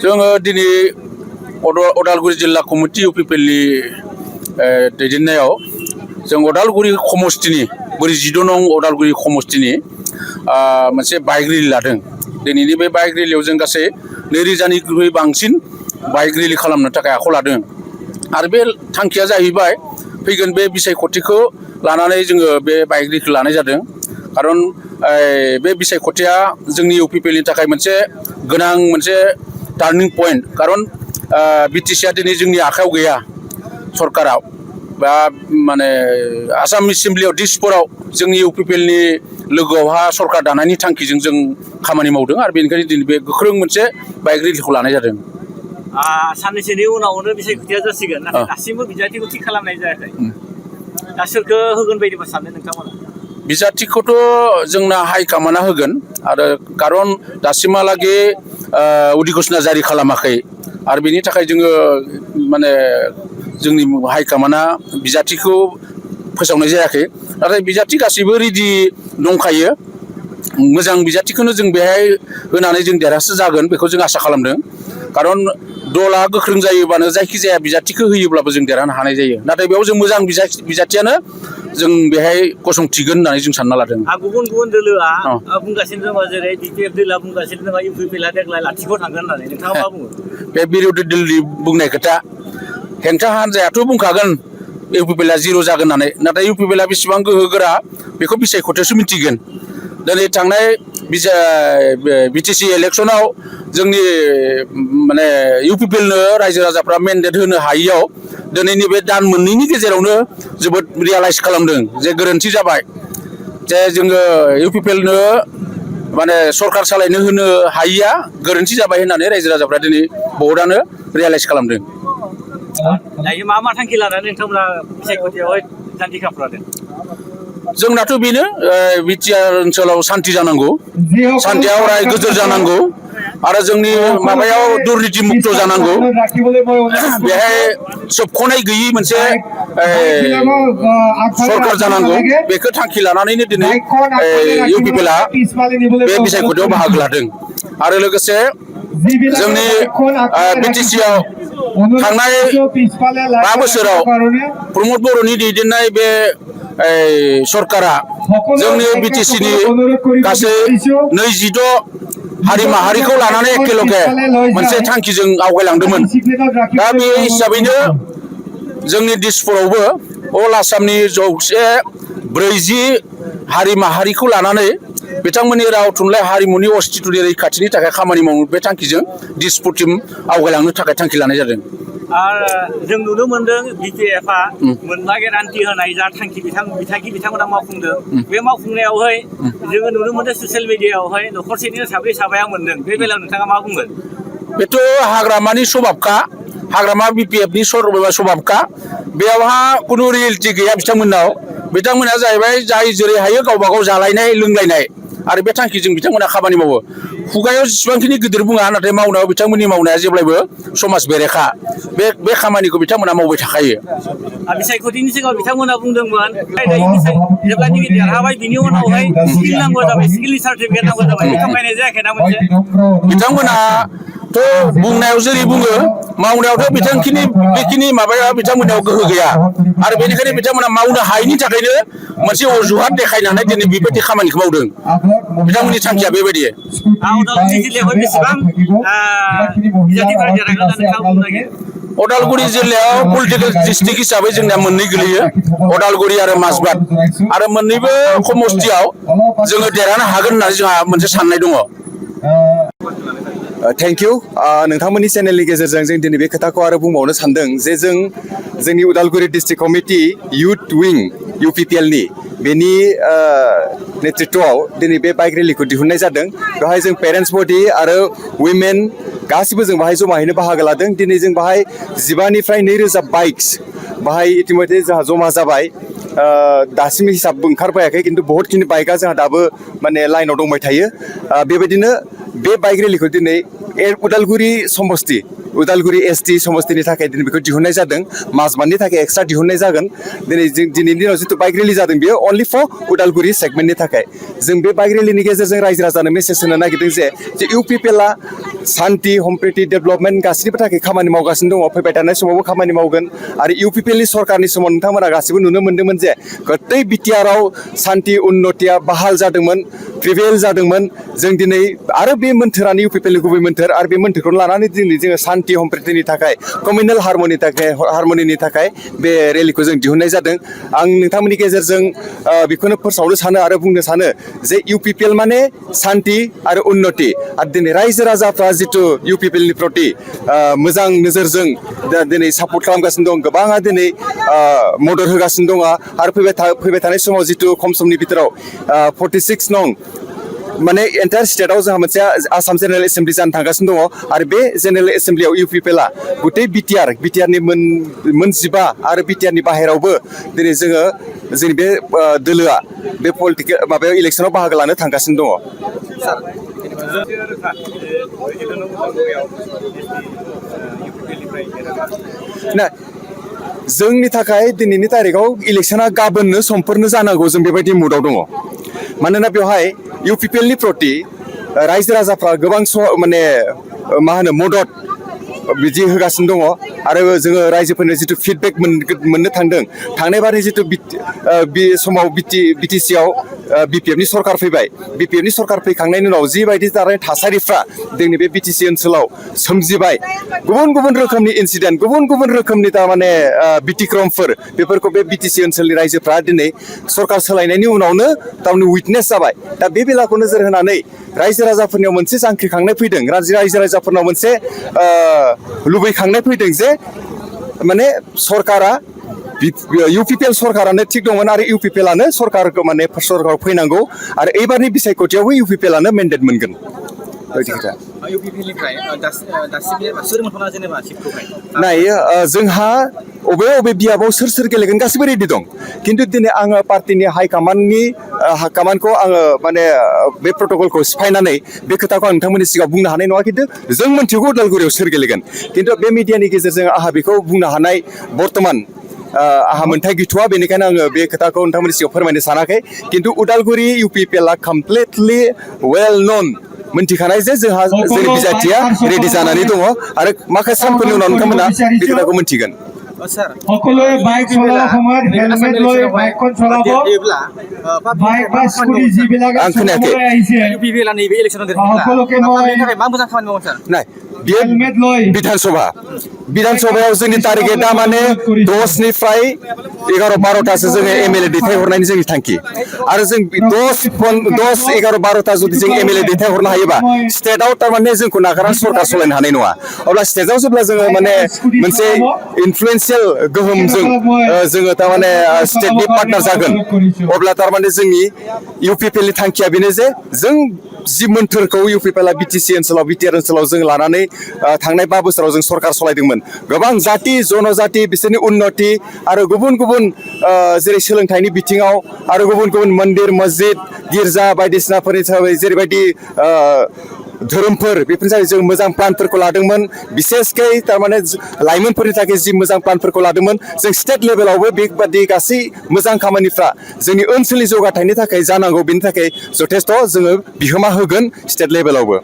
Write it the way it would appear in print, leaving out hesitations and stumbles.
जोङो दिनै उदालगुरि जिल्ला कमिटि इउपिपिएलनि दैदेननायाव जों उदालगुरि समस्तिनि 42 नं उदालगुरि समस्तिनि मोनसे बाइक रेलि लादों। दिनैनि बे बाइक रेलियाव जों गासै 2000निख्रुइ बांसिन बाइक रेलि खालामनो थाखाय आखायाव लादों आरो बे थांखिया जाहैबाय फैगोन बे बिसायख'थिखौ लानानै जोङो बे बाइक रेलिखौ लानाय जादों। खारन बे बिसायख'थिया जोंनि इउपिपिएलनि थाखाय मोनसे गोनां मोनसे टार्निं पइन्ट। खारन बिटिसिआ दिनै जोंनि आखायाव गैया सरकाराव बा माने आसाम एसेम्ब्लियाव दिसपुराव जोंनि इउपिपिएलनि लोगोआवहा सरकार दानायनि थांखिजों जों खामानि मावदों आरो बेनिखायनो दिनै बे गोख्रों मोनसे बाइक रेलिखौ लानाय जादों। साननैसोनि उनावनो बिसायख'थिया जासिगोन नाथाय दासिमबो बिजाथिखौ थि खालामनाय जायाखै। दा सोरखौ होगोन बायदिबा सानो नोंथांमोना? बिजाथिखौथ' जोंना हाइकामान्डआ होगोन आरो खारन दासिमहालागै अधिघोषणा जारि खालामाखै आरो बेनि थाखाय जोङो माने जोंनि हाइकामान्डआ बिजाथिखौ फोसावनाय जायाखै। नाथाय बिजाथि गासैबो रेडि दंखायो। मोजां बिजाथिखौनो जों बेहाय होनानै जों देरहासार जागोन बेखौ जों आसा खालामदों। खारन दला गोख्रों जायोबानो जायखिजाया बिजाथिखौ होयोब्लाबो जों देरहानो हानाय जायो। नाथाय बेयाव जों मोजां बिजाथियानो जों बेहाय गसंथिगोन होननानै जों सानना लादों। गुबुन गुबुन दोलोआ बुंगासिनो दङ जेरै बिपिएफ दोलोआ बुंगासिनो दङ इउपिपिएलआ देग्लाय लाथिख' थांगोन होननानै नोंथाङा मा बुङो? बे बिरोधि दोलनि बुंनाय खोथा हेंथा हान्जायाथ' बुंखागोन इउपिपिएलआ जिर' जागोन होननानै। नाथाय इउपिपिएलआ बेसेबां गोहो गोरा बेखौ बिसायख'थियावसो मिथिगोन। दिनै थांनाय बिटिसि इलेक्सनाव जोंनि माने इउपिपिएलनो रायजो राजाफ्रा मेन्डेट होनो हायियाव दिनै नैबे दान मोननैनि गेजेरावनो जोबोद रियालाइज खालामदों जे गोरोन्थि जाबाय, जे जोङो इउपिपिएलनो माने सरकार सालायनो होनो हायिया गोरोन्थि जाबाय होननानै रायजो राजाफ्रा दिनै बहुतआनो रियालाइज खालामदों। दायो मा मा थांखि लानानै नोंथांमोना बिसायख'थियावहाय थांखि खालामदों? जोंनाथ' बेनो बिटिआर ओनसोलाव सान्थि जानांगौ, सान्थिया अराय गोजोर जानांगौ आरो जोंनि माबायाव दुर्निति मुक्त जानांगौ। बेहाय सोबख'नाय गैयि मोनसे सरकार जानांगौ। बेखौ थांखि लानानैनो दिनै इउपिपिएलआ बे बिसायख'थियाव बाहागो लादों। आरो लोगोसे जोंनि बिटिसिआव थांनाय 5 बोसोराव प्रमद बर'नि दैदेननाय बे सरकारा जोंनि बिटिसिनि गासै 26 हारि माहारिखौ लानानै एखेलगे मोनसे थांखिजों आवगायलांदोंमोन। दा बे हिसाबैनो जोंनि दिसपुरावबो अल आसामनि 140 हारि माहारिखौ लानानै बिथांमोननि राव थुनलाइ हारिमुनि अस्तित्वनि रैखाथिनि थाखाय खामानि मावनो बे थांखिजों दिसपुरसिम आवगायलांनो थाखाय थांखि लानाय जादों। आरो जों नुनो मोनदों बिटिएफआ मोनबा गेरान्टि होनाय जा थांखि बिथांमोना मावफुंदों। बे मावफुंनायावहाय जोङो नुनो मोनदों ससियेल मिडियायावहाय न'खरसेनिनो साब्रैया मोनदों। बे बेलायाव नोंथाङा मा बुंगोन? बेथ' हाग्रामानि स्वभाबखा, हाग्रामा बिपिएफनि स्वभाबखा। बेयावहा खुनु रियेलिटि गैया बिथांमोननाव। बिथांमोना जाहैबाय जाय जेरै हायो गावबा गाव जालायनाय लोंलायनाय आरो बे थांखिजों बिथांमोना खामानि मावो। खुगायाव जेसेबांखिनि गिदिर बुङा नाथाय मावनायाव बिथांमोननि मावनाया जेब्लायबो समाज बेरेखा। बे खामानिखौ बिथांमोना मावबाय थाखायो। बिसायख'थिनि सिगाङाव बिथांमोना बुंदोंमोन जेब्लानिखि देरहाबाय बिनि उनावहाय स्किल नांगौ जाबाय, स्किलनि सार्टिफिकेट नांगौ जाबाय। बे थगायनाय जायाखैना मोनसे? बिथांमोनाथ' बुंनायाव जेरै बुङो मावनायावथ' बेखिनि माबाया बिथांमोननियाव गोहो गैया आरो बेनिखायनो बिथांमोना मावनो हायैनि थाखायनो मोनसे अजुहात देखायनानै दिनै बेबायदि खामानिखौ मावदों। बिथांमोननि थांखिया बेबायदि। उदालगुरि जिल्लायावहाय बेसेबां बिजाथिफोरा देरहागोन होननानै नोंथाङा बुंनो नागिरो? उदालगुरि जिल्लायाव पलिटिकेल डिस्ट्रिक्ट हिसाबै जोंनिया मोननै गोलैयो, उदालगुरि आरो माजबाद। आरो मोननैबो समस्तियाव जोङो देरहानो हागोन होननानै जोंहा मोनसे साननाय दङ। Thank you. नोंथांमोननि चेनेलनि गेजेरजों जों दिनै बे खोथाखौ आरो बुंबावनो सानदों जे जोंनि उदालगुरि डिस्ट्रिक्ट कमिटि इउथ विं इउपिपिएलनि बेनि नेतृत्वआव दिनै बे बाइक रेलिखौ दिहुननाय जादों। बेवहाय जों पेरेन्टस बडि आरो उइमेन गासिबो जों बाहाय जमायैनो बाहागो लादों। दिनै जों बाहाय 15निफ्राय 2000 बाइक्स बाहाय इतिमধ্যे जोंहा जमा जाबाय। दासिम हिसाब ओंखारबायाखै खिन्थु बहुतखिनि बाइकआ जोंहा दाबो माने लाइनाव दंबाय थायो। बेबायदिनो बे बाइक रेलिखौ दिनै उदालगुरि समस्ति उदालगुरि एसटी समस्तिनि थाखाय दिनै बेखौ दिहुननाय जादों माजबाननि थाखाय एक्सट्रा दिहुननाय जागोन दिनै जों दिनैनि दिनाव जिथु बाइक रेलि जादों बेयो अनलि फर उदालगुरि सेगमेन्टनि थाखाय जों बे बाइक रेलिनि गेजेरजों रायजो राजानो मेसेज होनो नागिरदों जे इउपिपिएलआ सान्ति सम्प्रिति डेभेलपमेन्ट गासैनिबो थाखाय खामानि मावगासिनो दङ फैबाय थानाय समावबो खामानि मावगोन आरो इउपिपिएलनि सरकारनि समाव नोंथांमोना गासैबो नुनो मोन्दोंमोन जे गतै बिटिआरआव सान्ति उन्नतिया बाहाल जादोंमोन प्रिभेल जादोंमोन जों दिनै आरो बे मोन्थोरानो इउपिपिएलनि गुबै मोन्थोर आरो बे मोन्थोरखौ लानानै दिनै जोङो सान्ति सम्प्रितिनि थाखाय कमिउनेल हारमनिनि थाखाय बे रेलिखौ जों दिहुननाय जादों आं नोंथांमोननि गेजेरजों बेखौनो फोसावनो सानो आरो बुंनो सानो जे इउपिपिएल माने सान्ति आरो उन्नति आरो दिनै रायजो राजाफ्रा जिथु इउपिपिएलनि प्रति मोजां नोजोरजों दिनै सापर्ट खालामगासिनो दं गोबाङा दिनै मदद होगासिनो दङ आरो फैबाय थानाय समाव जिथु खम समनि बिथोराव 46 नं माने एन्टायार स्टेटआव जोंहा मोनसे आसाम जेनेरेल एसेम्ब्लि जानो थांगासिनो दङ आरो बे जेनेरेल एसेम्ब्लियाव इउपिपिएलआ गतै बिटिआरनि मोनजिबा आरो बिटिआरनि बाहेरावबो दिनै जोङो जोंनि बे दोलोआ बे पलिटिकेल माबायाव इलेक्सनाव बाहागो लानो थांगासिनो दङ ना जोंनि थाखाय दिनैनि तारिखाव इलेक्सना गाबोननो समफोरनो जानांगौ जों बेबायदि मुडआव दङ मानोना बेवहाय इउपिपिएलनि प्रति रायजो राजाफ्रा गोबां माने मा होनो मदद बिदि होगासिनो दङ आरो जोङो रायजोफोरनो जिथु फिडबेक मोननो थांदों थांनाय बारनि जिथु बे समाव बिटिसिआव बिपिएफनि सरकार फैबाय बिपिएफनि सरकार फैखांनायनि उनाव जिबायदि जानाय थासारिफ्रा जोंनि बे बिटिसि ओनसोलाव सोमजिबाय गुबुन गुबुन रोखोमनि इनसिडेन्ट गुबुन गुबुन रोखोमनि थारमाने बितिक्रमफोर बेफोरखौ बे बिटिसि ओनसोलनि रायजोफ्रा दिनै सरकार सोलायनायनि उनावनो थारमाने उइटनेस जाबाय दा बे बेलाखौ नोजोर होनानै रायजो राजाफोरनियाव मोनसे जांख्रिखांनाय फैदों रायजो राजाफोरनाव मोनसे लुबैखांनाय फैदों जे माने सरकारा इउपिपिएल सरकारानो थिग दंमोन आरो इउपिपिएलआनो सरकारखौ माने सरकाराव फैनांगौ आरो एबारनि बिसायख'थियावबो इउपिपिएलआनो मेन्डेट मोनगोन नाय जोंहा अबे बियाबाव सोर गेलेगोन गासिबो रेडि दं खिन्थु दिनै आङो पार्टिनि हाइकामान्डखौ आङो माने बे प्रट'कलखौ सिफायनानै बे खोथाखौ आं नोंथांमोननि सिगाङाव बुंनो हानाय नङा खिन्थु जों मोनथिगौ उदालगुरियाव सोर गेलेगोन खिन्थु बे मिडियानि गेजेरजों आंहा बेखौ बुंनो हानाय बर्तमान आंहा मोन्थाय गैथ'वा बेनिखायनो आङो बे खोथाखौ नोंथांमोननि सिगाङाव फोरमायनो सानाखै खिन्थु उदालगुरि इउपिपिएलआ कमप्लिटलि वेल नन मोनथिखानाय जे जोंहा जोंनि बिजाथिया रेडि जानानै दङ आरो माखासे सानफोरनि उनाव नोंथांमोना बे खोथाखौ मोनथिगोन সকলোৱে বাইক চলোৱাৰ সময়ত হেলমেট লৈ বাইকখন চলাব বাইক বা স্কুটি যিবিলাক চলাবলৈ আহিছে সকলোকে মই নাই বিধানसभायाव जोंनि टारगेटआ माने 10निफ्राय 11-12तासो जोङो एमएलए दैथायहरनायनि जोंनि थांखि आरो जों 10-11-12ता जुदि जों एमएलए दैथायहरनो हायोबा स्टेटआव थारमाने जोंखौ नागारनानै सरकार सालायनो हानाय नङा अब्ला स्टेटआव जेब्ला जोङो माने मोनसे इनफ्लुएन्सियेल गोहोमजों जोङो थारमाने स्टेटनि पार्टनार जागोन अब्ला थारमाने जोंनि इउपिपिएलनि थांखिया बेनो जे जों जि मोन्थोरखौ इउपिपिएलआ बिटिसि ओनसोलाव बिटिआर ओनसोलाव जों लानानै थांनाय 5 बोसोराव जों सरकार सालायदोंमोन गोबां जाति जनजाति बिसोरनि उन्नति आरो गुबुन गुबुन जेरै सोलोंथाइनि बिथिङाव आरो गुबुन गुबुन मन्दिर मस्जिद गिर्जा बायदिसिनाफोरनि थाखाय जेरैबायदि धोरोमफोर बेफोरनि थाखाय जों मोजां प्लानफोरखौ लादोंमोन बिसेसकै थारमाने लाइमोनफोरनि थाखाय जि मोजां प्लानफोरखौ लादोंमोन जों स्टेट लेभेलावबो बेबादि गासै मोजां खामानिफ्रा जोंनि ओनसोलनि जौगाथायनि थाखाय जानांगौ बेनि थाखाय जथेस्थ' जोङो बिहोमा होगोन स्टेट लेभेलावबो